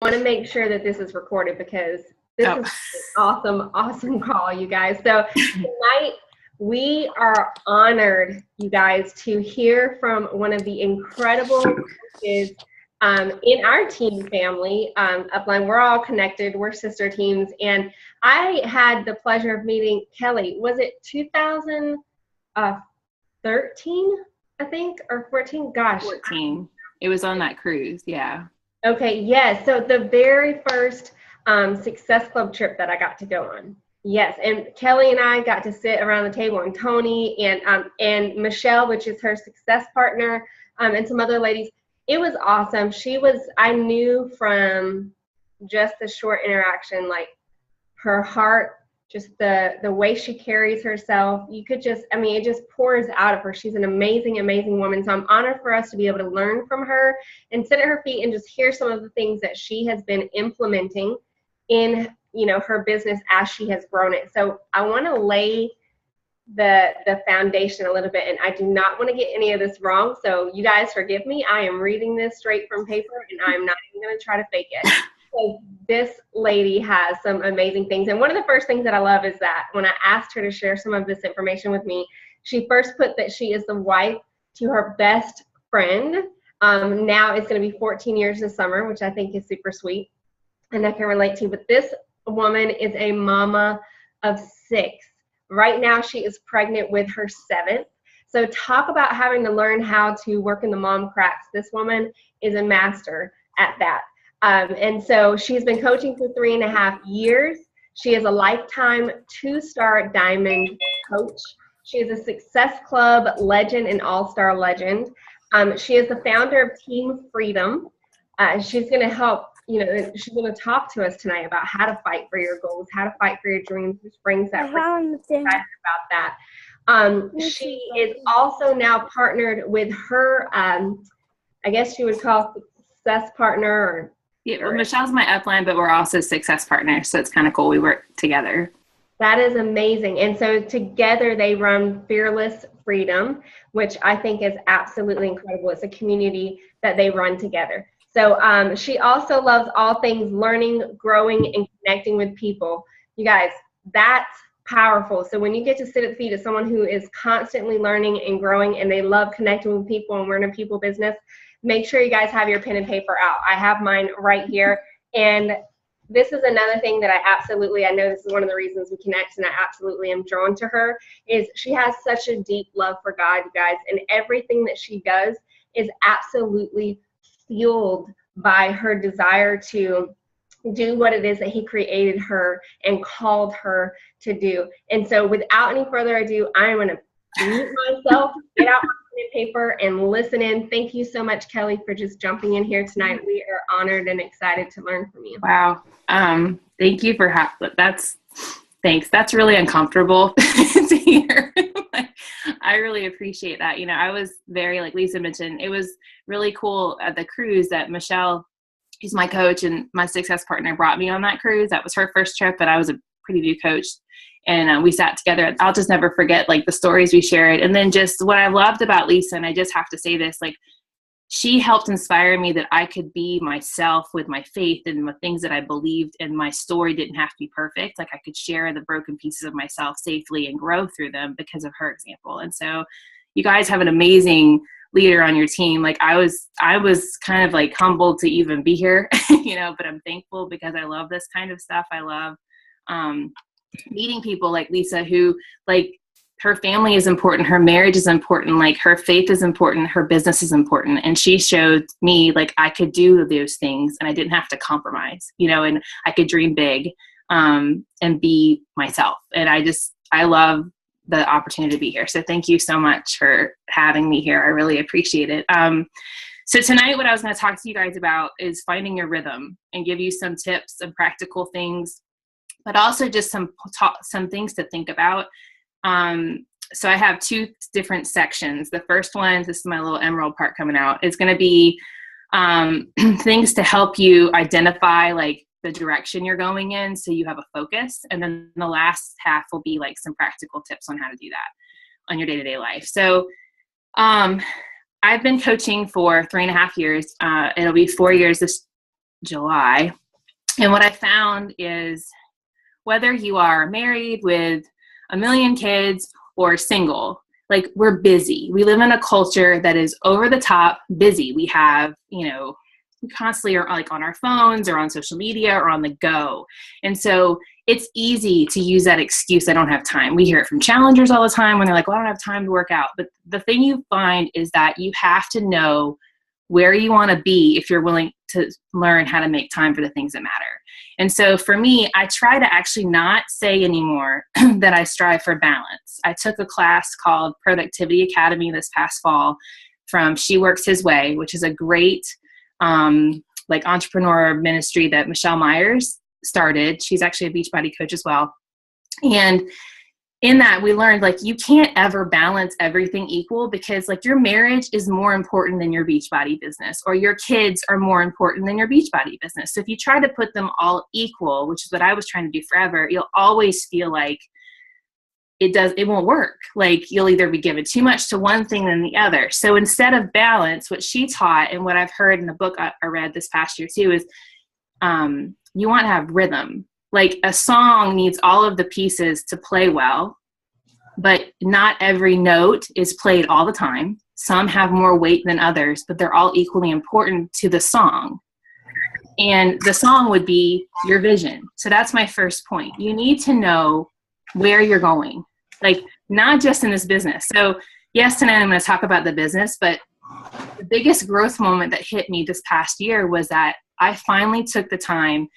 want to make sure that this is recorded because this is an awesome call, you guys. So tonight we are honored, you guys, to hear from one of the incredible coaches in our team family, Upline. We're all connected. We're sister teams. And I had the pleasure of meeting Kelley. Was it 2013, I think, or 14? Gosh. 14. It was on that cruise, yeah. Okay, yes. So the very first Success Club trip that I got to go on. Yes, and Kelley and I got to sit around the table, and Tony and Michelle, which is her success partner, and some other ladies. It was awesome. I knew from just the short interaction, like her heart, just the way she carries herself. You could just, it just pours out of her. She's an amazing, amazing woman. So I'm honored for us to be able to learn from her and sit at her feet and just hear some of the things that she has been implementing in, her business as she has grown it. So I want to lay the foundation a little bit, and I do not want to get any of this wrong. So you guys forgive me. I am reading this straight from paper, and I'm not even going to try to fake it. So this lady has some amazing things. And one of the first things that I love is that when I asked her to share some of this information with me, she first put that she is the wife to her best friend. Now it's going to be 14 years this summer, which I think is super sweet and I can relate to. But this woman is a mama of 6. Right now she is pregnant with her 7th. So talk about having to learn how to work in the mom cracks. This woman is a master at that. And so she's been coaching for 3.5 years. She is a lifetime 2-star diamond coach. She is a Success Club legend and all-star legend. She is the founder of Team Freedom. She's going to help, she's going to talk to us tonight about how to fight for your goals, how to fight for your dreams, which brings that excited about that. She is also now partnered with her, I guess you would call success partner or yeah, well, Michelle's my upline, but we're also success partners, so it's kind of cool. We work together. That is amazing. And so together they run Fearless Freedom, which I think is absolutely incredible. It's a community that they run together. So she also loves all things learning, growing, and connecting with people. You guys, that's powerful. So when you get to sit at the feet of someone who is constantly learning and growing, and they love connecting with people, and we're in a people business, make sure you guys have your pen and paper out. I have mine right here. And this is another thing that I know this is one of the reasons we connect, and I absolutely am drawn to her, is she has such a deep love for God, you guys, and everything that she does is absolutely fueled by her desire to do what it is that he created her and called her to do. And so without any further ado, I am going to mute myself, get out my pen and paper, and listen in. Thank you so much, Kelley, for just jumping in here tonight. We are honored and excited to learn from you. Wow. Thank you for thanks. That's really uncomfortable to hear. I really appreciate that. I was very, like Lisa mentioned, it was really cool at the cruise that Michelle, who's my coach and my success partner, brought me on that cruise. That was her first trip, but I was a pretty new coach. And we sat together. I'll just never forget the stories we shared. And then just what I loved about Lisa, and I just have to say this, she helped inspire me that I could be myself with my faith and the things that I believed, and my story didn't have to be perfect. I could share the broken pieces of myself safely and grow through them because of her example. And so you guys have an amazing leader on your team. I was kind of humbled to even be here, but I'm thankful because I love this kind of stuff. I love, meeting people like Lisa who her family is important, her marriage is important, her faith is important, her business is important. And she showed me I could do those things and I didn't have to compromise, and I could dream big and be myself. And I love the opportunity to be here. So thank you so much for having me here. I really appreciate it. So tonight, what I was going to talk to you guys about is finding your rhythm and give you some tips and practical things, but also just some things to think about. So I have 2 different sections. The first one, this is my little emerald part coming out, is going to be things to help you identify the direction you're going in so you have a focus. And then the last half will be some practical tips on how to do that on your day-to-day life. So I've been coaching for 3.5 years. It'll be 4 years July. And what I found is whether you are married with a million kids or single, like we're busy. We live in a culture that is over the top busy. We have, we constantly are like on our phones or on social media or on the go. And so it's easy to use that excuse, I don't have time. We hear it from challengers all the time when they're like, well, I don't have time to work out. But the thing you find is that you have to know where you want to be if you're willing to learn how to make time for the things that matter. And so for me, I try to actually not say anymore that I strive for balance. I took a class called Productivity Academy this past fall from She Works His Way, which is a great entrepreneur ministry that Michelle Myers started. She's actually a Beachbody coach as well. And in that, we learned you can't ever balance everything equal, because your marriage is more important than your Beachbody business, or your kids are more important than your Beachbody business. So if you try to put them all equal, which is what I was trying to do forever, you'll always feel like it won't work. You'll either be given too much to one thing than the other. So instead of balance, what she taught, and what I've heard in the book I read this past year too, is you want to have rhythm. A song needs all of the pieces to play well, but not every note is played all the time. Some have more weight than others, but they're all equally important to the song. And the song would be your vision. So that's my first point. You need to know where you're going, not just in this business. So yes, tonight I'm going to talk about the business, but the biggest growth moment that hit me this past year was that I finally took the time.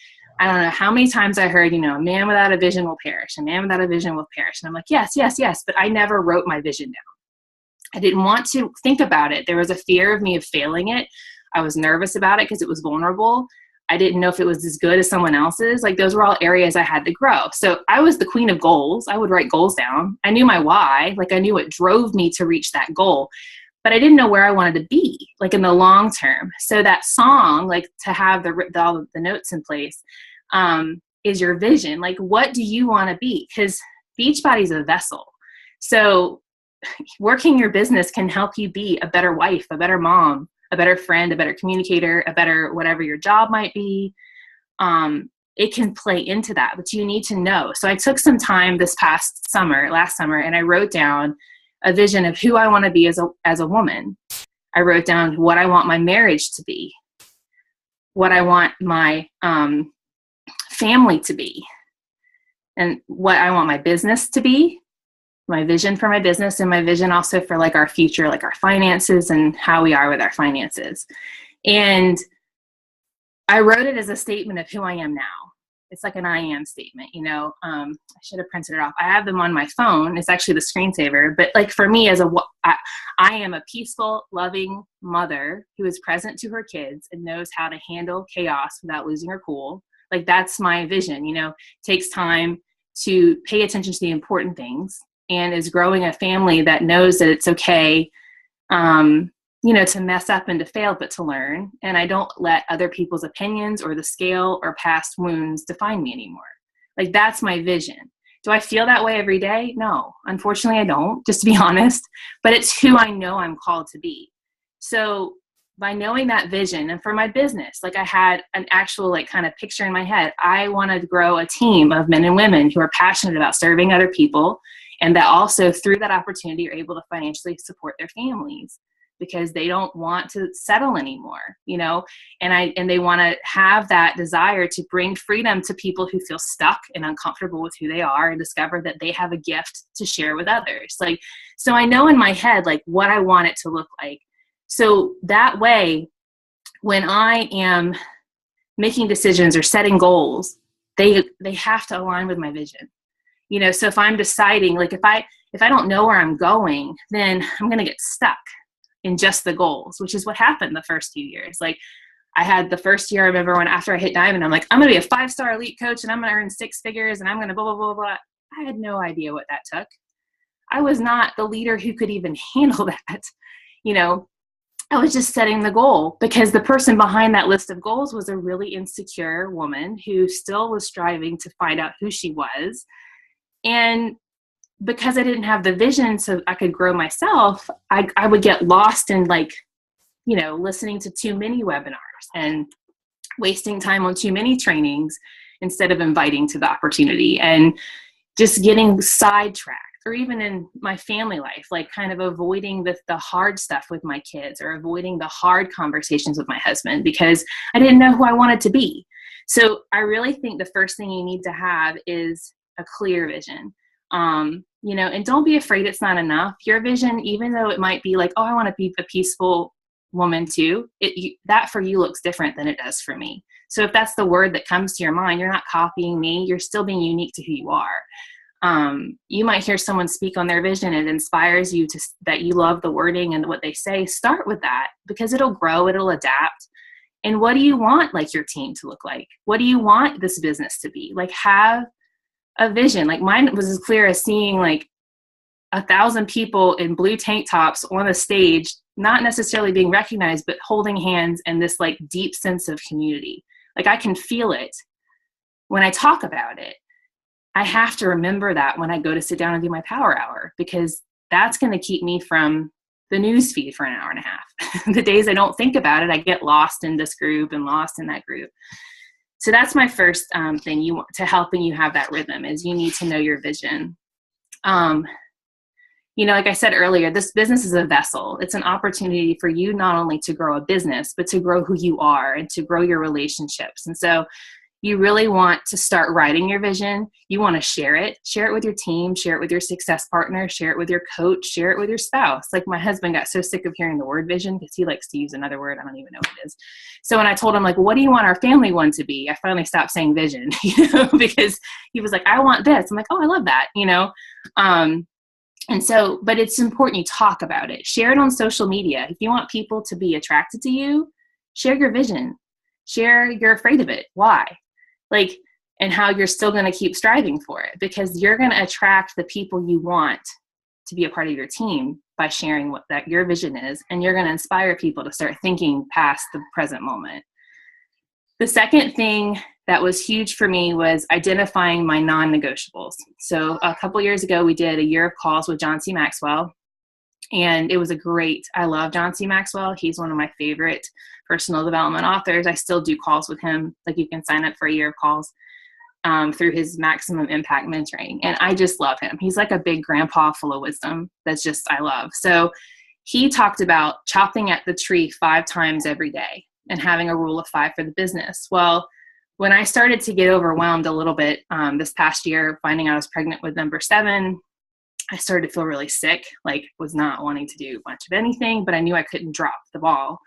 I don't know how many times I heard, a man without a vision will perish. A man without a vision will perish. And I'm like, yes, yes, yes. But I never wrote my vision down. I didn't want to think about it. There was a fear of me of failing it. I was nervous about it because it was vulnerable. I didn't know if it was as good as someone else's. Those were all areas I had to grow. So I was the queen of goals. I would write goals down. I knew my why. I knew what drove me to reach that goal. But I didn't know where I wanted to be, in the long term. So that song, to have all the notes in place, is your vision. What do you want to be? Because Beachbody is a vessel. So working your business can help you be a better wife, a better mom, a better friend, a better communicator, a better whatever your job might be. It can play into that, but you need to know. So I took some time last summer, and I wrote down a vision of who I want to be as a woman. I wrote down what I want my marriage to be, what I want my family to be, and what I want my business to be, my vision for my business, and my vision also for our future, our finances and how we are with our finances. And I wrote it as a statement of who I am now. It's an I am statement, I should have printed it off. I have them on my phone. It's actually the screensaver. But for me, I am a peaceful, loving mother who is present to her kids and knows how to handle chaos without losing her cool. That's my vision, takes time to pay attention to the important things, and is growing a family that knows that it's okay, to mess up and to fail, but to learn. And I don't let other people's opinions or the scale or past wounds define me anymore. That's my vision. Do I feel that way every day? No, unfortunately I don't, just to be honest, but it's who I know I'm called to be. So by knowing that vision, and for my business, I had an actual kind of picture in my head. I want to grow a team of men and women who are passionate about serving other people, and that also through that opportunity are able to financially support their families, because they don't want to settle anymore, and they want to have that desire to bring freedom to people who feel stuck and uncomfortable with who they are, and discover that they have a gift to share with others. So I know in my head, what I want it to look like. So that way, when I am making decisions or setting goals, they have to align with my vision. So if I'm deciding, if I don't know where I'm going, then I'm going to get stuck in just the goals, which is what happened the first few years. I had the first year, I remember when after I hit Diamond, I'm I'm going to be a 5-star elite coach, and I'm going to earn 6 figures, and I'm going to blah, blah, blah, blah. I had no idea what that took. I was not the leader who could even handle that. I was just setting the goal, because the person behind that list of goals was a really insecure woman who still was striving to find out who she was. And because I didn't have the vision so I could grow myself, I would get lost in listening to too many webinars and wasting time on too many trainings instead of inviting to the opportunity, and just getting sidetracked. Or even in my family life, like kind of avoiding the hard stuff with my kids, or avoiding the hard conversations with my husband because I didn't know who I wanted to be. So I really think the first thing you need to have is a clear vision. And don't be afraid it's not enough. Your vision, even though it might be like, oh, I want to be a peaceful woman too, that for you looks different than it does for me. So if that's the word that comes to your mind, you're not copying me, you're still being unique to who you are. You might hear someone speak on their vision. It inspires you that you love the wording and what they say. Start with that because it'll grow, it'll adapt. And what do you want like your team to look like? What do you want this business to be? Like, have a vision. Like, mine was as clear as seeing like 1,000 people in blue tank tops on a stage, not necessarily being recognized, but holding hands and this like deep sense of community. Like, I can feel it when I talk about it. I have to remember that when I go to sit down and do my power hour, because that's going to keep me from the news feed for an hour and a half. The days I don't think about it, I get lost in this group and lost in that group. So that's my first thing you want to helping you have that rhythm, is you need to know your vision. Like I said earlier, this business is a vessel. It's an opportunity for you not only to grow a business, but to grow who you are and to grow your relationships. And so you really want to start writing your vision. You want to share it with your team, share it with your success partner, share it with your coach, share it with your spouse. Like, my husband got so sick of hearing the word vision because he likes to use another word. I don't even know what it is. So when I told him, like, what do you want our family one to be? I finally stopped saying vision, because he was like, I want this. I'm like, oh, I love that, And so, but it's important you talk about it. Share it on social media. If you want people to be attracted to you, share your vision. Share you're afraid of it. Why? And how you're still going to keep striving for it, because you're going to attract the people you want to be a part of your team by sharing what that your vision is. And you're going to inspire people to start thinking past the present moment. The second thing that was huge for me was identifying my non-negotiables. So a couple years ago, we did a year of calls with John C. Maxwell. And it was I love John C. Maxwell. He's one of my favorite personal development authors. I still do calls with him. Like, you can sign up for a year of calls through his Maximum Impact Mentoring. And I just love him. He's like a big grandpa full of wisdom I love. So he talked about chopping at the tree 5 times every day and having a rule of 5 for the business. Well, when I started to get overwhelmed a little bit this past year, finding I was pregnant with number 7, I started to feel really sick, was not wanting to do much of anything, but I knew I couldn't drop the ball.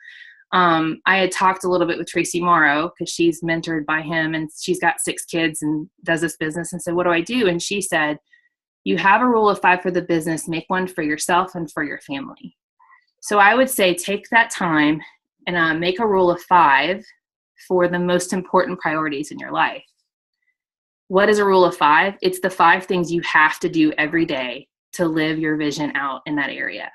I had talked a little bit with Tracy Morrow, because she's mentored by him and she's got 6 kids and does this business, and said, what do I do? And she said, you have a rule of 5 for the business, make one for yourself and for your family. So I would say take that time and make a rule of 5 for the most important priorities in your life. What is a rule of 5? It's the 5 things you have to do every day to live your vision out in that area.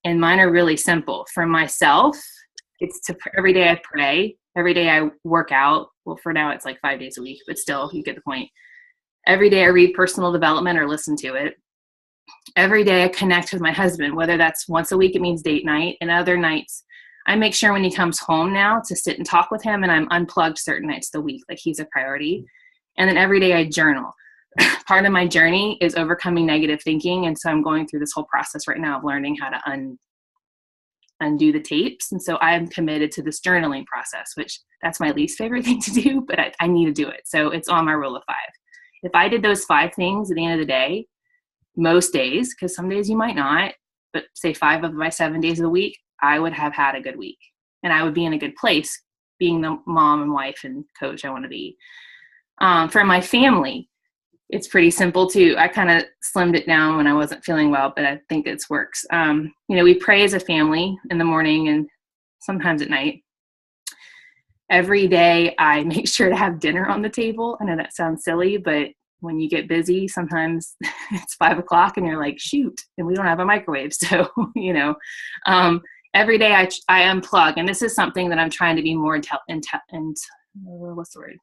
And mine are really simple. For myself, it's every day I pray, every day I work out. Well, for now it's like 5 days a week, but still, you get the point. Every day I read personal development or listen to it. Every day I connect with my husband, whether that's once a week, it means date night, and other nights I make sure when he comes home now to sit and talk with him, and I'm unplugged certain nights of the week, like he's a priority. And then every day I journal. Part of my journey is overcoming negative thinking. And so I'm going through this whole process right now of learning how to undo the tapes. And so I'm committed to this journaling process, which that's my least favorite thing to do, but I need to do it. So it's on my rule of 5. If I did those 5 things at the end of the day, most days, because some days you might not, but say 5 of my 7 days of the week, I would have had a good week and I would be in a good place being the mom and wife and coach I want to be. For my family, it's pretty simple too. I kind of slimmed it down when I wasn't feeling well, but I think it works. We pray as a family in the morning and sometimes at night. Every day I make sure to have dinner on the table. I know that sounds silly, but when you get busy, sometimes it's 5 o'clock and you're like, shoot, and we don't have a microwave. So, every day I unplug. And this is something that I'm trying to be more what's the word?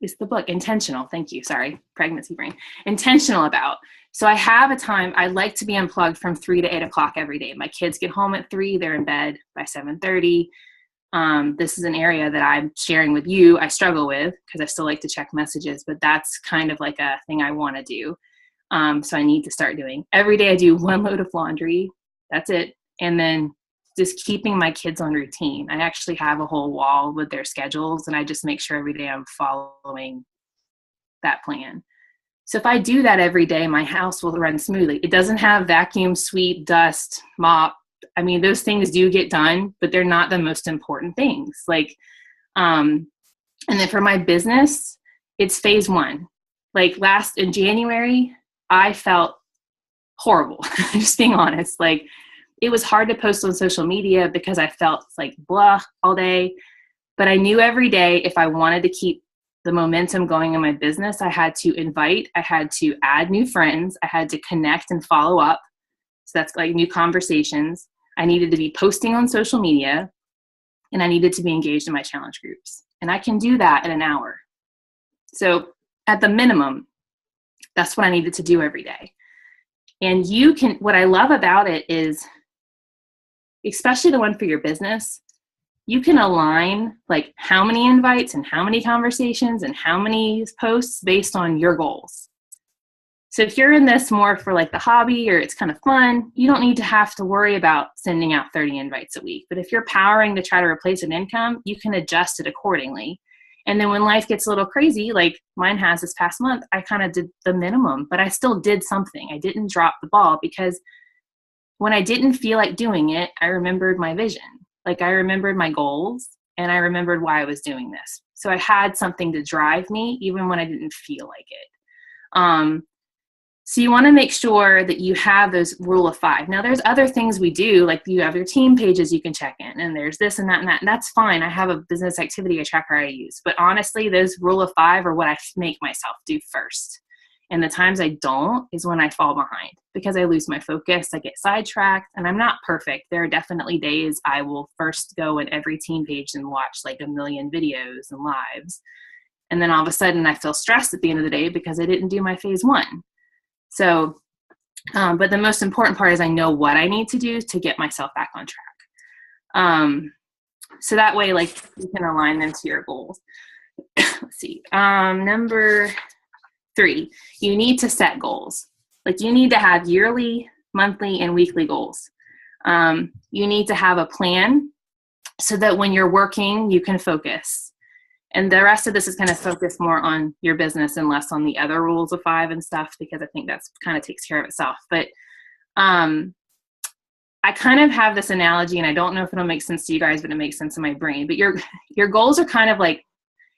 It's the book, intentional. Thank you. Sorry. Pregnancy brain. Intentional about, So I have a time, I like to be unplugged from 3 to 8 o'clock every day. My kids get home at 3, they're in bed by 7:30. This is an area that I'm sharing with you. I struggle with because I still like to check messages, but that's kind of like a thing I want to do. So I need to start doing. Every day I do 1 load of laundry. That's it. And then just keeping my kids on routine. I actually have a whole wall with their schedules, and I just make sure every day I'm following that plan. So if I do that every day, my house will run smoothly. It doesn't have vacuum, sweep, dust, mop. I mean, those things do get done, but they're not the most important things. Like, and then for my business, it's phase 1. Like in January, I felt horrible, just being honest. Like, it was hard to post on social media because I felt like blah all day. But I knew every day if I wanted to keep the momentum going in my business, I had to add new friends. I had to connect and follow up. So that's like new conversations. I needed to be posting on social media, and I needed to be engaged in my challenge groups. And I can do that in an hour. So at the minimum, that's what I needed to do every day. And what I love about it is, especially the one for your business, you can align like how many invites and how many conversations and how many posts based on your goals. So if you're in this more for like the hobby or it's kind of fun, you don't need to have to worry about sending out 30 invites a week. But if you're powering to try to replace an income, you can adjust it accordingly. And then when life gets a little crazy, like mine has this past month, I kind of did the minimum, but I still did something. I didn't drop the ball because when I didn't feel like doing it, I remembered my vision. Like I remembered my goals and I remembered why I was doing this. So I had something to drive me even when I didn't feel like it. So you want to make sure that you have those rule of 5. Now there's other things we do, like you have your team pages you can check in, and there's this and that and that. And that's fine. I have a business activity tracker I use. But honestly, those rule of 5 are what I make myself do first. And the times I don't is when I fall behind because I lose my focus, I get sidetracked, and I'm not perfect. There are definitely days I will first go in every team page and watch like a million videos and lives. And then all of a sudden I feel stressed at the end of the day because I didn't do my phase 1. So, but the most important part is I know what I need to do to get myself back on track. So that way, like you can align them to your goals. Let's see. Number 3, you need to set goals. Like you need to have yearly, monthly, and weekly goals. You need to have a plan so that when you're working, you can focus. And the rest of this is going to focus more on your business and less on the other rules of 5 and stuff, because I think that's kind of takes care of itself. But I kind of have this analogy, and I don't know if it'll make sense to you guys, but it makes sense in my brain. But your goals are kind of like,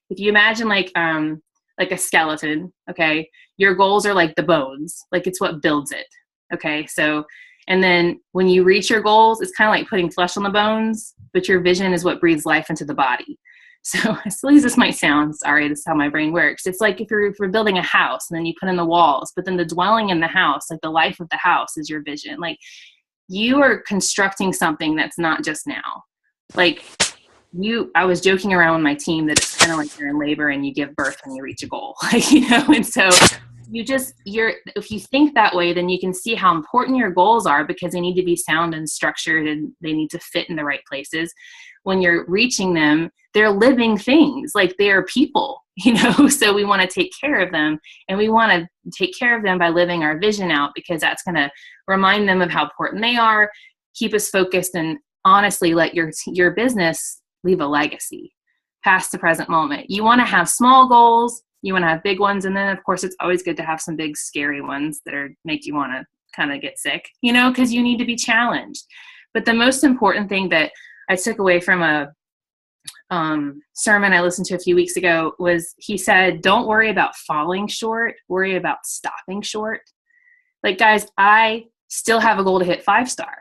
if you imagine like a skeleton, okay? Your goals are like the bones, like it's what builds it, okay? So, and then when you reach your goals, it's kind of like putting flesh on the bones, but your vision is what breathes life into the body. So as silly as this might sound, sorry, this is how my brain works. It's like if you're building a house and then you put in the walls, but then the dwelling in the house, like the life of the house is your vision. Like you are constructing something that's not just now. Like I was joking around with my team that it's kind of like you're in labor and you give birth when you reach a goal, like, and so if you think that way, then you can see how important your goals are because they need to be sound and structured and they need to fit in the right places. When you're reaching them, they're living things, like they are people, so we want to take care of them, and we want to take care of them by living our vision out because that's going to remind them of how important they are, keep us focused, and honestly let your business leave a legacy past the present moment. You want to have small goals, you want to have big ones, and then of course it's always good to have some big scary ones that make you want to kind of get sick, because you need to be challenged. But the most important thing that I took away from a sermon I listened to a few weeks ago was he said, don't worry about falling short, worry about stopping short. Like, guys, I still have a goal to hit 5-star.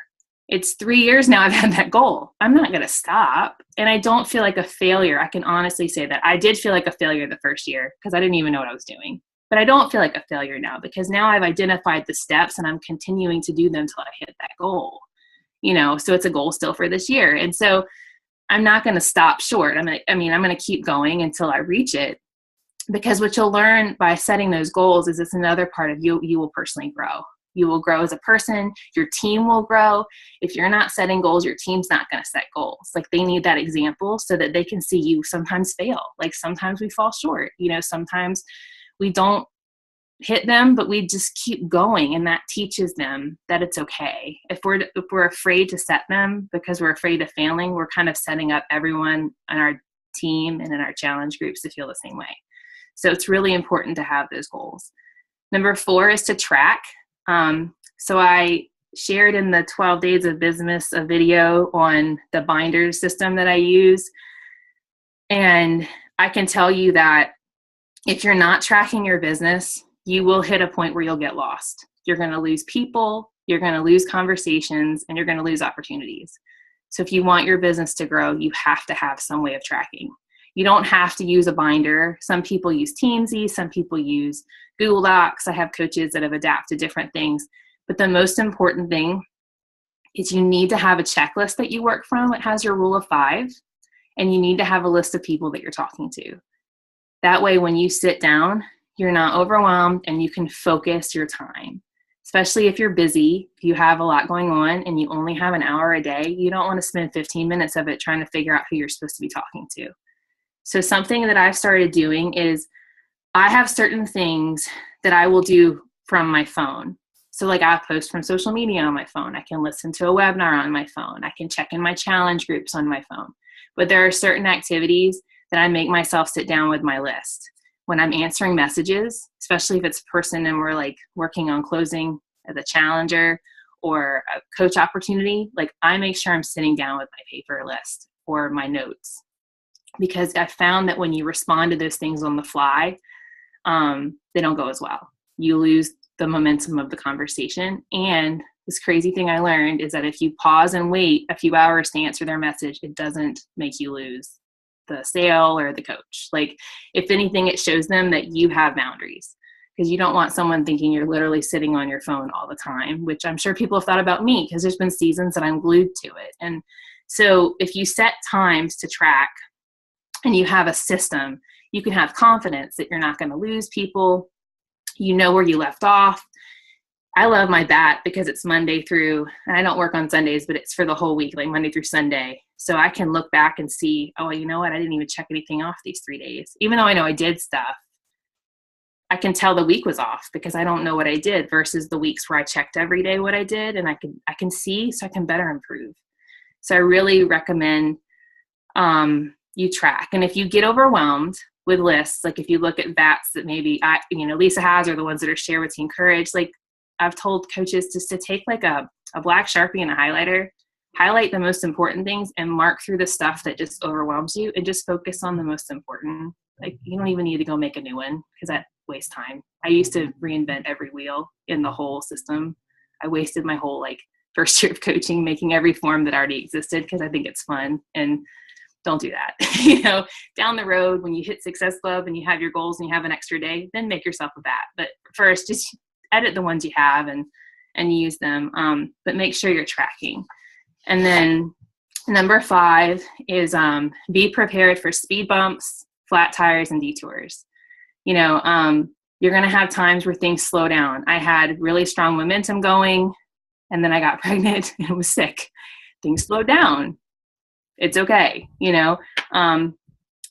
It's 3 years now I've had that goal. I'm not going to stop. And I don't feel like a failure. I can honestly say that. I did feel like a failure the first year because I didn't even know what I was doing. But I don't feel like a failure now because now I've identified the steps and I'm continuing to do them till I hit that goal. So it's a goal still for this year. And so I'm not going to stop short. I'm going to keep going until I reach it. Because what you'll learn by setting those goals is it's another part of you will personally grow. You will grow as a person. Your team will grow. If you're not setting goals, your team's not going to set goals. Like, they need that example so that they can see you sometimes fail. Like, sometimes we fall short. Sometimes we don't hit them, but we just keep going, and that teaches them that it's okay. If we're afraid to set them because we're afraid of failing, we're kind of setting up everyone on our team and in our challenge groups to feel the same way. So it's really important to have those goals. Number 4 is to track. So I shared in the 12 Days of Business a video on the binder system that I use. And I can tell you that if you're not tracking your business, you will hit a point where you'll get lost. You're going to lose people, you're going to lose conversations, and you're going to lose opportunities. So if you want your business to grow, you have to have some way of tracking. You don't have to use a binder. Some people use Teamsy, some people use Google Docs. I have coaches that have adapted different things. But the most important thing is you need to have a checklist that you work from. It has your rule of 5, and you need to have a list of people that you're talking to. That way, when you sit down, you're not overwhelmed and you can focus your time. Especially if you're busy, if you have a lot going on and you only have an hour a day, you don't want to spend 15 minutes of it trying to figure out who you're supposed to be talking to. So something that I've started doing is I have certain things that I will do from my phone. So like, I post from social media on my phone. I can listen to a webinar on my phone. I can check in my challenge groups on my phone. But there are certain activities that I make myself sit down with my list. When I'm answering messages, especially if it's a person and we're like working on closing as a challenger or a coach opportunity, like, I make sure I'm sitting down with my paper list or my notes. Because I found that when you respond to those things on the fly, they don't go as well. You lose the momentum of the conversation. And this crazy thing I learned is that if you pause and wait a few hours to answer their message, it doesn't make you lose the sale or the coach. Like, if anything, it shows them that you have boundaries, because you don't want someone thinking you're literally sitting on your phone all the time, which I'm sure people have thought about me, because there's been seasons that I'm glued to it. And so if you set times to track and you have a system, you can have confidence that you're not going to lose people. You know where you left off. I love my bat because it's Monday through, and I don't work on Sundays, but it's for the whole week, like Monday through Sunday. So I can look back and see, oh, you know what? I didn't even check anything off these 3 days. Even though I know I did stuff, I can tell the week was off because I don't know what I did, versus the weeks where I checked every day what I did, and I can see, so I can better improve. So I really recommend you track. And if you get overwhelmed with lists, like if you look at bats that maybe Lisa has, or the ones that are shared with Team Courage, like I've told coaches just to take like a black Sharpie and a highlighter, highlight the most important things and mark through the stuff that just overwhelms you, and just focus on the most important. Like, you don't even need to go make a new one, because that wastes time. I used to reinvent every wheel in the whole system. I wasted my whole first year of coaching making every form that already existed, because I think it's fun. And don't do that. Down the road, when you hit Success Club and you have your goals and you have an extra day, then make yourself a bat. But first, just edit the ones you have and use them. But make sure you're tracking. And then number 5 is be prepared for speed bumps, flat tires, and detours. You're going to have times where things slow down. I had really strong momentum going, and then I got pregnant and was sick. Things slowed down. It's okay.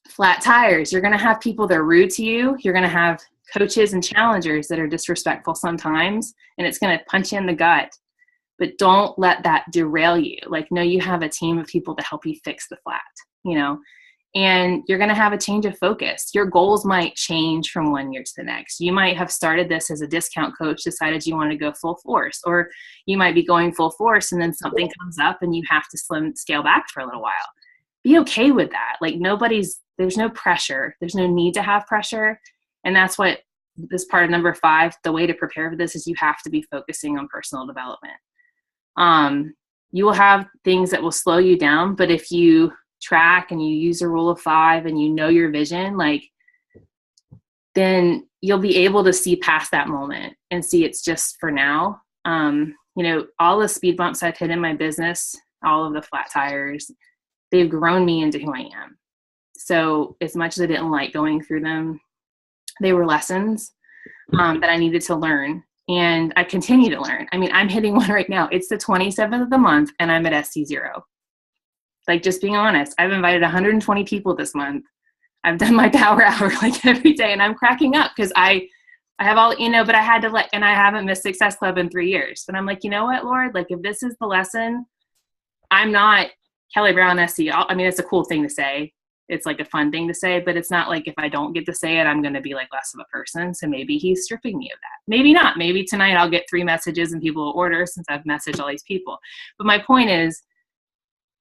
Flat tires. You're going to have people that are rude to you. You're going to have coaches and challengers that are disrespectful sometimes, and it's going to punch you in the gut. But don't let that derail you. No, you have a team of people to help you fix the flat, and you're going to have a change of focus. Your goals might change from one year to the next. You might have started this as a discount coach, decided you want to go full force, or you might be going full force and then something comes up and you have to scale back for a little while. Be okay with that. There's no pressure. There's no need to have pressure. And that's what this part of number 5, the way to prepare for this is you have to be focusing on personal development. You will have things that will slow you down, but if you track and you use a rule of 5 and you know your vision, then you'll be able to see past that moment and see it's just for now. All the speed bumps I've hit in my business, all of the flat tires, they've grown me into who I am. So as much as I didn't like going through them, They were lessons that I needed to learn, and I continue to learn. I mean, I'm hitting one right now. It's the 27th of the month, and I'm at SC0. Like, just being honest, I've invited 120 people this month. I've done my power hour like every day, and I'm cracking up because I have all, but I had to and I haven't missed Success Club in 3 years. But I'm like, you know what, Lord, like, if this is the lesson, I'm not Kelley Brown SC. I mean, it's a cool thing to say. It's like a fun thing to say, but it's not like if I don't get to say it, I'm going to be like less of a person. So maybe he's stripping me of that. Maybe not. Maybe tonight I'll get 3 messages and people will order since I've messaged all these people. But my point is,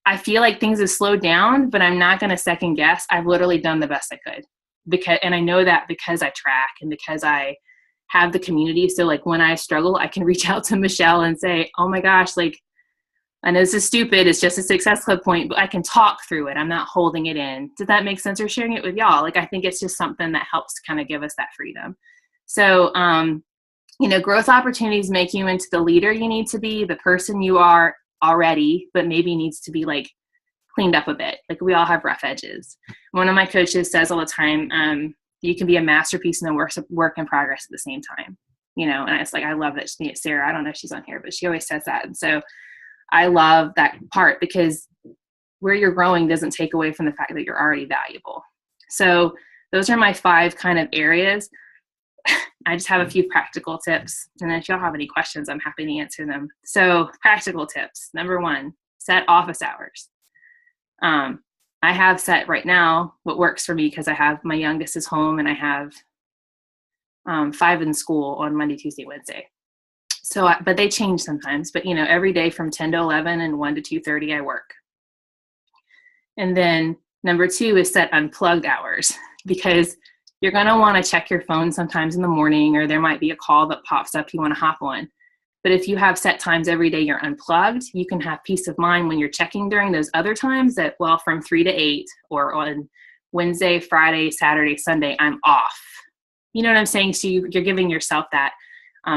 I feel like things have slowed down, but I'm not going to second guess. I've literally done the best I could and I know that because I track and because I have the community. So like when I struggle, I can reach out to Michelle and say, oh my gosh, like, I know this is stupid. It's just a Success Club point, but I can talk through it. I'm not holding it in. Does that make sense? Or sharing it with y'all? Like, I think it's just something that helps kind of give us that freedom. So, growth opportunities make you into the leader you need to be, the person you are already, but maybe needs to be like cleaned up a bit. Like, we all have rough edges. One of my coaches says all the time, you can be a masterpiece and a work in progress at the same time, and it's like, I love that. Sarah, I don't know if she's on here, but she always says that. And so I love that part because where you're growing doesn't take away from the fact that you're already valuable. So those are my 5 kind of areas. I just have a few practical tips. And if y'all have any questions, I'm happy to answer them. So practical tips. Number 1, set office hours. I have set right now what works for me because I have my youngest is home and I have 5 in school on Monday, Tuesday, Wednesday. So, but they change sometimes, but every day from 10 to 11 and 1 to 2:30, I work. And then number 2 is set unplugged hours because you're going to want to check your phone sometimes in the morning, or there might be a call that pops up you want to hop on. But if you have set times every day you're unplugged, you can have peace of mind when you're checking during those other times that, well, from 3 to 8 or on Wednesday, Friday, Saturday, Sunday, I'm off. You know what I'm saying? So you're giving yourself that.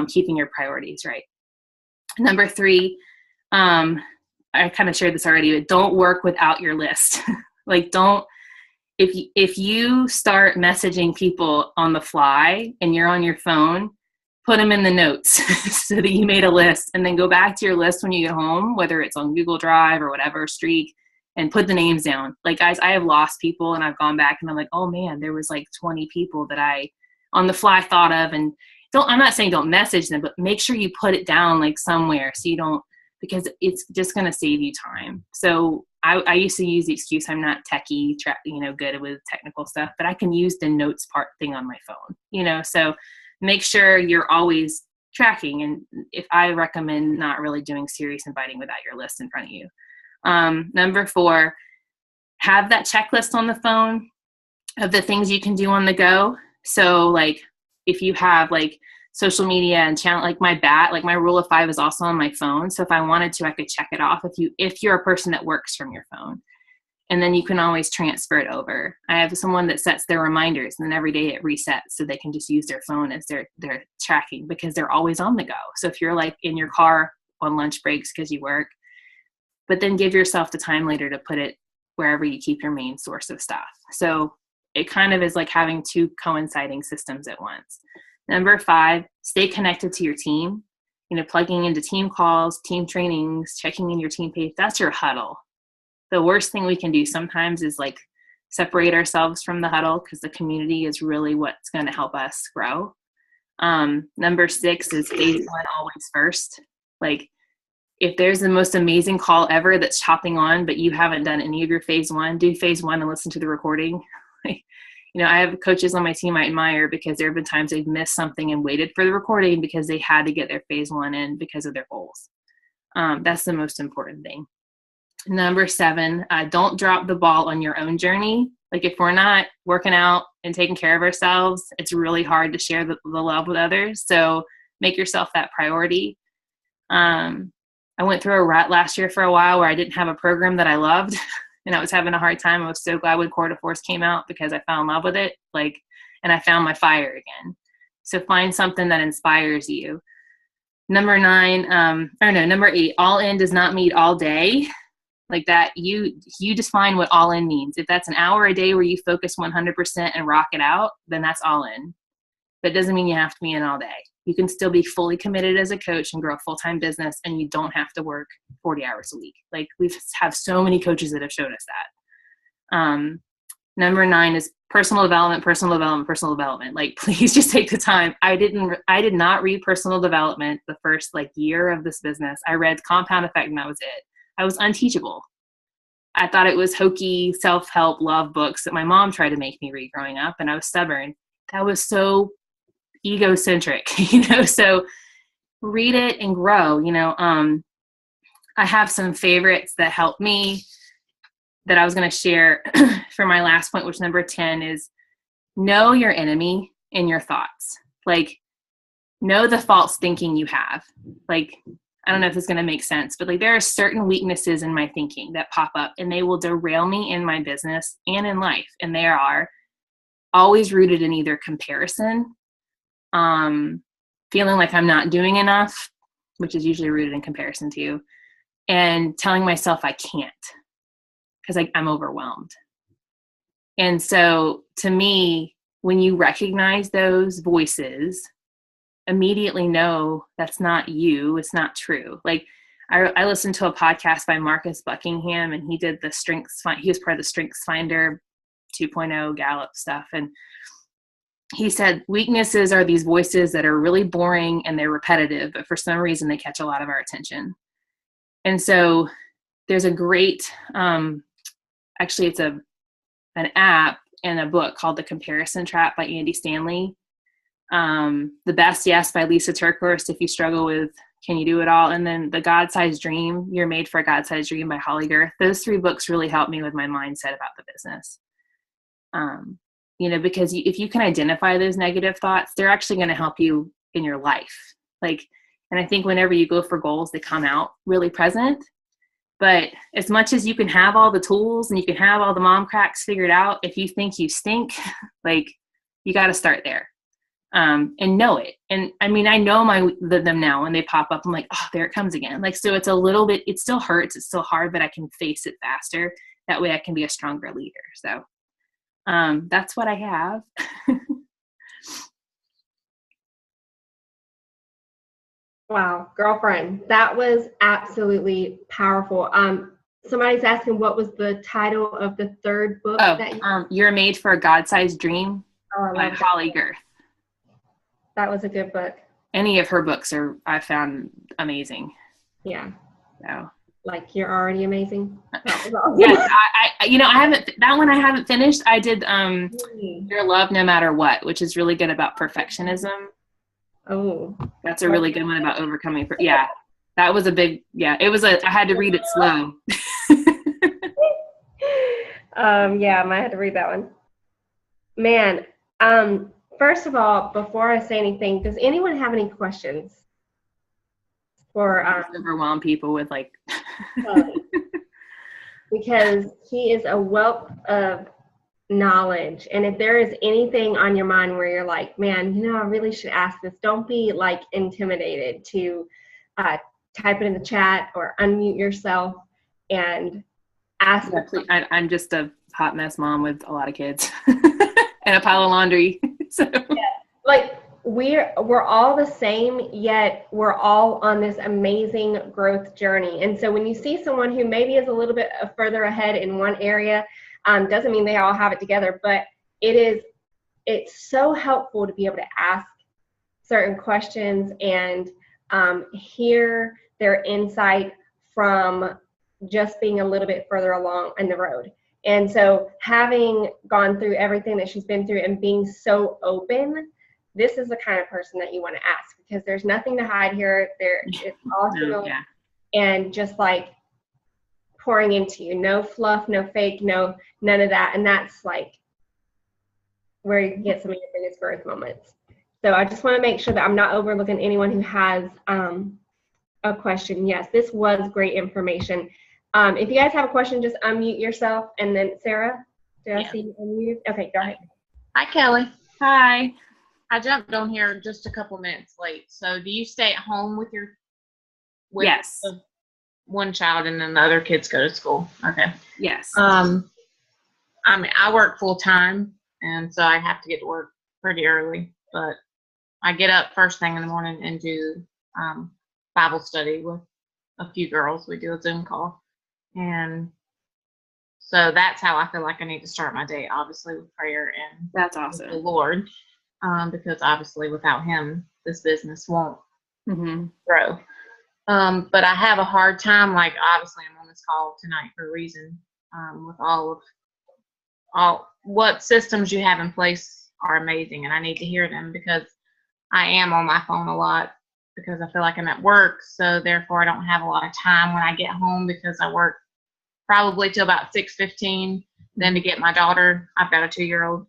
Keeping your priorities right. Number 3, I kind of shared this already, but don't work without your list. Like, if you start messaging people on the fly and you're on your phone, put them in the notes so that you made a list, and then go back to your list when you get home, whether it's on Google Drive or whatever, Streak, and put the names down. Like, guys, I have lost people and I've gone back and I'm like, oh man, there was like 20 people that I on the fly thought of, and I'm not saying don't message them, but make sure you put it down like somewhere so you don't, because it's just going to save you time. So I used to use the excuse, I'm not techie, good with technical stuff, but I can use the notes part thing on my phone, so make sure you're always tracking. And if I recommend not really doing serious inviting without your list in front of you. Number 4, have that checklist on the phone of the things you can do on the go. So like, if you have like social media and channel, like my rule of 5 is also on my phone. So if I wanted to, I could check it off if you're a person that works from your phone, and then you can always transfer it over. I have someone that sets their reminders and then every day it resets so they can just use their phone as their tracking because they're always on the go. So if you're like in your car on lunch breaks because you work, but then give yourself the time later to put it wherever you keep your main source of stuff. So it kind of is like having 2 coinciding systems at once. Number 5, stay connected to your team, plugging into team calls, team trainings, checking in your team page. That's your huddle. The worst thing we can do sometimes is like separate ourselves from the huddle because the community is really what's going to help us grow. Number 6 is phase 1 always first. Like, if there's the most amazing call ever that's chopping on, but you haven't done any of your phase 1, do phase 1 and listen to the recording. I have coaches on my team I admire because there have been times they've missed something and waited for the recording because they had to get their phase 1 in because of their goals. That's the most important thing. Number 7, don't drop the ball on your own journey. Like, if we're not working out and taking care of ourselves, it's really hard to share the love with others. So make yourself that priority. I went through a rut last year for a while where I didn't have a program that I loved. And I was having a hard time. I was so glad when Core to Force came out because I fell in love with it. And I found my fire again. So find something that inspires you. Number 8, all in does not mean all day. Like that, you define what all in means. If that's an hour a day where you focus 100% and rock it out, then that's all in. but it doesn't mean you have to be in all day. You can still be fully committed as a coach and grow a full-time business, and you don't have to work 40 hours a week. Like we have so many coaches that have showed us that. Number 9 is personal development, personal development, personal development. Like, please just take the time. I did not read personal development the first year of this business. I read Compound Effect and that was it. I was unteachable. I thought it was hokey self-help love books that my mom tried to make me read growing up, and I was stubborn. That was so egocentric, so read it and grow. I have some favorites that help me that I was going to share for my last point, which number 10 is know your enemy in your thoughts. Like, know the false thinking you have. Like, I don't know if this is going to make sense, but there are certain weaknesses in my thinking that pop up, and they will derail me in my business and in life. And they are always rooted in either comparison, feeling like I'm not doing enough, which is usually rooted in comparison too, and telling myself I can't because I'm overwhelmed. And so to me, when you recognize those voices, immediately know that's not you. It's not true. I listened to a podcast by Marcus Buckingham, and he did he was part of the Strengths Finder 2.0 Gallup stuff. And he said, weaknesses are these voices that are really boring and they're repetitive, but for some reason they catch a lot of our attention. And so there's a great, actually it's an app and a book called The Comparison Trap by Andy Stanley. The Best Yes by Lisa TerKeurst, if you struggle with Can You Do It All? And then The God-Sized Dream, You're Made for a God-Sized Dream by Holly Girth. Those 3 books really helped me with my mindset about the business. Because if you can identify those negative thoughts, they're actually going to help you in your life. And I think whenever you go for goals, they come out really present. But as much as you can have all the tools and you can have all the mom cracks figured out, if you think you stink, you got to start there. And know it. And I mean, I know them now when they pop up, I'm like, oh, there it comes again. So it's a little bit, it still hurts. It's still hard, but I can face it faster. That way I can be a stronger leader. So, that's what I have. Wow, girlfriend, that was absolutely powerful. Somebody's asking what was the title of the 3rd book You're Made for a God-Sized Dream by Holly Girth. That was a good book. Any of her books I found amazing. Yeah. So. You're already amazing. Yes, I haven't finished. I did Your Love No Matter What, which is really good about perfectionism. Oh. That's a really good one about overcoming. Yeah. That was I had to read it slow. Yeah, I might have to read that one. Man, first of all, before I say anything, does anyone have any questions for overwhelm people with because he is a wealth of knowledge, and if there is anything on your mind where you're like, man, I really should ask this, don't be intimidated to type it in the chat or unmute yourself and ask. Yeah, please, I'm just a hot mess mom with a lot of kids and a pile of laundry. So yeah, we're all the same, yet we're all on this amazing growth journey. And so when you see someone who maybe is a little bit further ahead in one area, doesn't mean they all have it together, but it's so helpful to be able to ask certain questions and hear their insight from just being a little bit further along in the road. And so having gone through everything that she's been through and being so open, this is the kind of person that you want to ask, because there's nothing to hide here. It's all and just pouring into you. No fluff, no fake, no none of that. And that's where you can get some of your biggest growth moments. So I just want to make sure that I'm not overlooking anyone who has a question. Yes, this was great information. If you guys have a question, just unmute yourself. And then Sarah, did I see you unmuted? Okay, go ahead. Hi, Kelly. Hi. I jumped on here just a couple minutes late. So do you stay at home with yes. One child and then the other kids go to school? Okay. Yes. I work full time, and so I have to get to work pretty early, but I get up first thing in the morning and do Bible study with a few girls. We do a Zoom call. And so that's how I feel like I need to start my day, obviously with prayer and That's with awesome. the Lord, because obviously without him, this business won't grow. But I have a hard time, like obviously I'm on this call tonight for a reason, with all what systems you have in place are amazing, and I need to hear them because I am on my phone a lot because I feel like I'm at work, so therefore I don't have a lot of time when I get home because I work probably till about 6:15. Then to get my daughter, I've got a 2-year-old,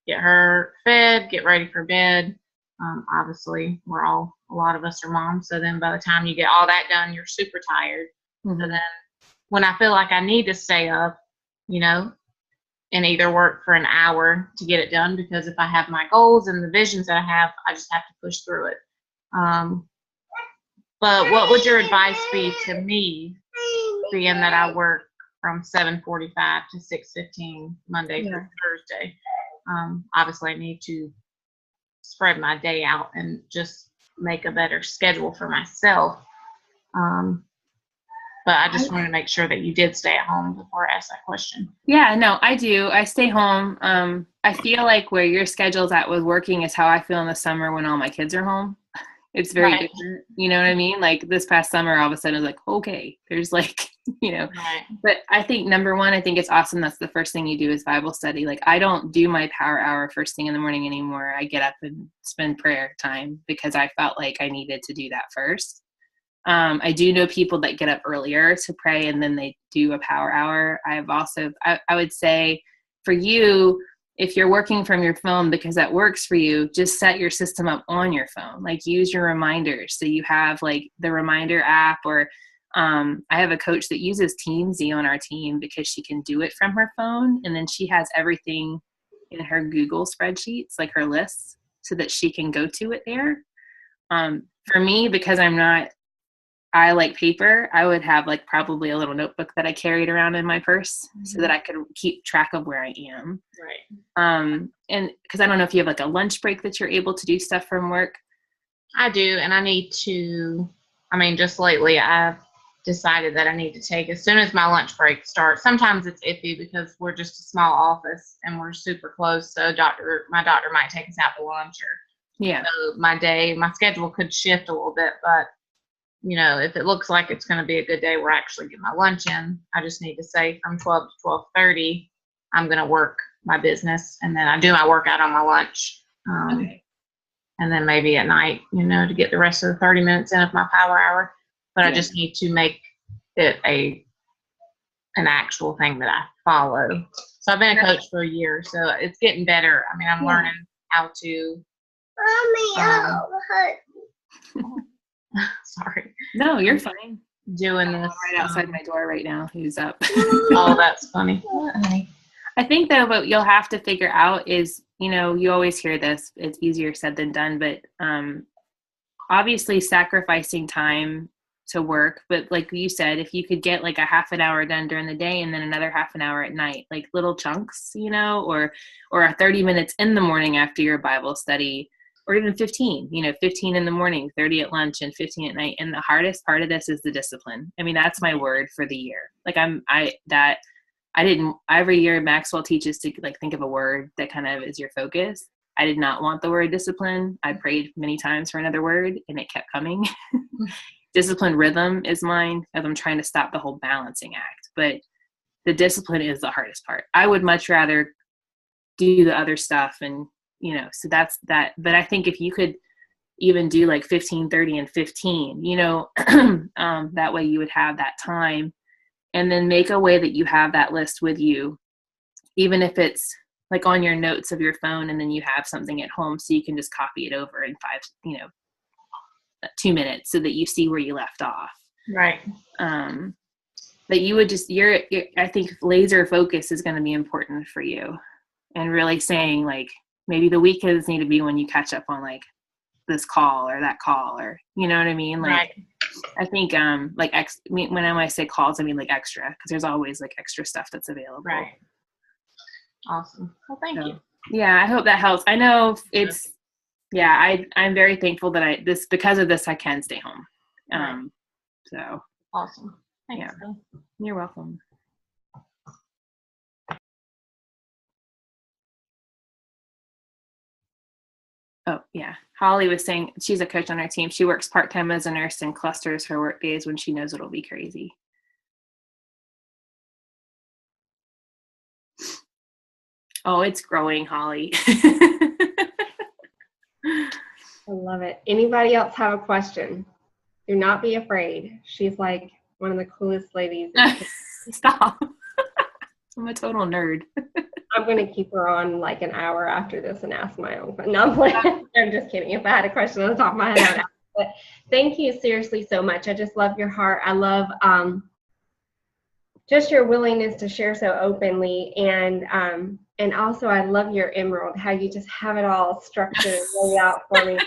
get her fed, get ready for bed. Obviously, a lot of us are moms, so then by the time you get all that done, you're super tired. So then when I feel like I need to stay up, and either work for an hour to get it done, because if I have my goals and the visions that I have, I just have to push through it. But what would your advice be to me, being that I work from 7:45 to 6:15 Monday through Thursday? Obviously, I need to spread my day out and just make a better schedule for myself. But I just wanted to make sure that you did stay at home before I asked that question. Yeah, no, I do. I stay home. I feel like where your schedule's at with working is how I feel in the summer when all my kids are home. It's very different. You know what I mean? Like this past summer, all of a sudden I was like, okay, there's like, but I think number one, I think it's awesome. That's the first thing you do is Bible study. Like I don't do my power hour first thing in the morning anymore. I get up and spend prayer time because I felt like I needed to do that first. I do know people that get up earlier to pray and then they do a power hour. I would say for you, if you're working from your phone because that works for you, just set your system up on your phone. Like use your reminders. So you have like the reminder app, or I have a coach that uses Teamsy on our team because she can do it from her phone. And then she has everything in her Google spreadsheets, like her lists, so that she can go to it there. For me, because I like paper, I would have like probably a little notebook that I carried around in my purse so that I could keep track of where I am. Right. And because I don't know if you have like a lunch break that you're able to do stuff from work. I do. And I need to, just lately I've decided that I need to take as soon as my lunch break starts. Sometimes it's iffy because we're just a small office and we're super close. So my doctor might take us out to lunch so my schedule could shift a little bit, but if it looks like it's going to be a good day where I actually get my lunch in, I just need to say from 12 to 12:30, I'm going to work my business, and then I do my workout on my lunch. And then maybe at night, to get the rest of the 30 minutes in of my power hour. But I just need to make it an actual thing that I follow. So I've been a coach for a year, so it's getting better. I'm learning how to. Sorry. No, you're fine. Doing this right outside my door right now. Who's up? Oh, that's funny. I think though, what you'll have to figure out is, you always hear this. It's easier said than done, but obviously sacrificing time to work. But like you said, if you could get like a half an hour done during the day and then another half an hour at night, like little chunks, or 30 minutes in the morning after your Bible study. Or even 15, 15 in the morning, 30 at lunch, and 15 at night. And the hardest part of this is the discipline. That's my word for the year. Like every year Maxwell teaches to like think of a word that kind of is your focus. I did not want the word discipline. I prayed many times for another word and it kept coming. Discipline rhythm is mine as I'm trying to stop the whole balancing act. But the discipline is the hardest part. I would much rather do the other stuff and so that's that. But I think if you could even do like 15, 30 and 15, that way you would have that time, and then make a way that you have that list with you, even if it's like on your notes of your phone, and then you have something at home so you can just copy it over in 2 minutes so that you see where you left off. Right. But you would just, I think laser focus is going to be important for you, and really saying like, maybe the weekends need to be when you catch up on like this call or that call, or you know what I mean? Like, right. I think when I say calls, I mean like extra, because there's always like extra stuff that's available. Right. Awesome. Well, thank you. Yeah, I hope that helps. I know it's Yeah, I'm very thankful that because of this, I can stay home. So Awesome. Thanks. Yeah. You're welcome. Oh, yeah. Holly was saying she's a coach on our team. She works part-time as a nurse and clusters her work days when she knows it'll be crazy. Oh, it's growing, Holly. I love it. Anybody else have a question? Do not be afraid. She's like one of the coolest ladies. Stop. I'm a total nerd. I'm going to keep her on like an hour after this and ask my own. But no, I'm just kidding. If I had a question on the top of my head, I would ask. But thank you seriously so much. I just love your heart. I love just your willingness to share so openly. And also I love your emerald, how you just have it all structured and laid out for me.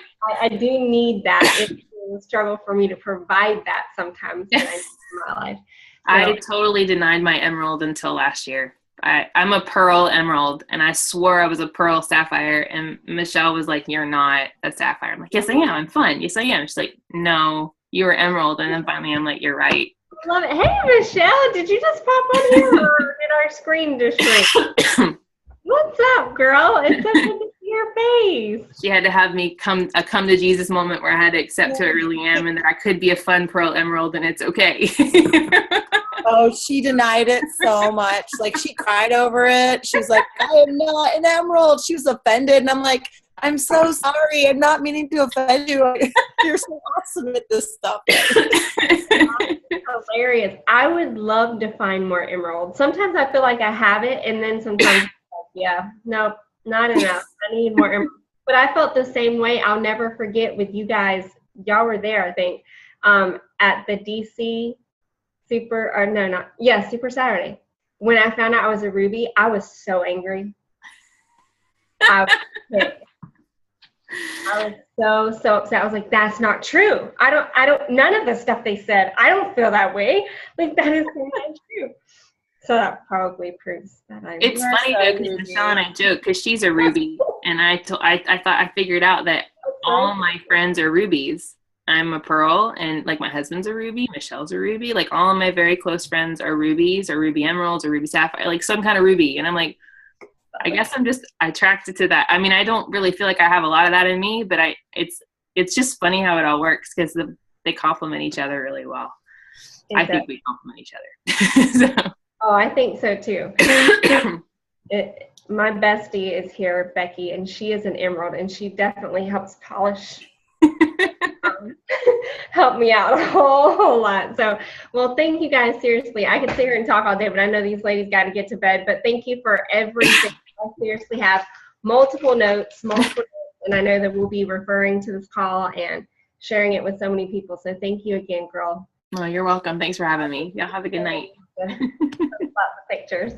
I do need that. It's a struggle for me to provide that sometimes in my life. So, I totally denied my emerald until last year. I'm a pearl emerald, and I swore I was a pearl sapphire, and Michelle was like, you're not a sapphire. I'm like, yes, I am. I'm fun. Yes, I am. She's like, no, you were emerald. And then finally I'm like, you're right. I love it. Hey, Michelle, did you just pop on here or did our screen just shrink? What's up, girl? It's so good to see your face. She had to have me come to Jesus moment where I had to accept who I really am and that I could be a fun pearl emerald and it's okay. Oh, she denied it so much. Like, she cried over it. She was like, I am not an emerald. She was offended. And I'm like, I'm so sorry. I'm not meaning to offend you. You're so awesome at this stuff. Hilarious. I would love to find more emeralds. Sometimes I feel like I have it, and then sometimes, yeah, nope, not enough. I need more emeralds. But I felt the same way. I'll never forget with you guys. Y'all were there, I think, at the DC Super Saturday. When I found out I was a ruby, I was so angry. I was so upset. I was like, that's not true. I don't, none of the stuff they said, I don't feel that way. Like, that is not true. So that probably proves that It's funny though, because Michelle and I joke, because she's a ruby, and I thought I figured out that all my friends are rubies. I'm a pearl, and like my husband's a ruby, Michelle's a ruby. Like all of my very close friends are rubies, or ruby emeralds, or ruby sapphire, like some kind of ruby. And I'm like, I guess I'm just attracted to that. I mean, I don't really feel like I have a lot of that in me, but it's just funny how it all works because they complement each other really well. I think we complement each other. So. Oh, I think so too. My bestie is here, Becky, and she is an emerald, and she definitely helps polish, help me out a whole lot. So, well, thank you guys. Seriously, I could sit here and talk all day, but I know these ladies got to get to bed. But thank you for everything. I seriously have multiple notes, and I know that we'll be referring to this call and sharing it with so many people. So thank you again, girl. Oh, you're welcome. Thanks for having me. Y'all have a good night. Lots of pictures.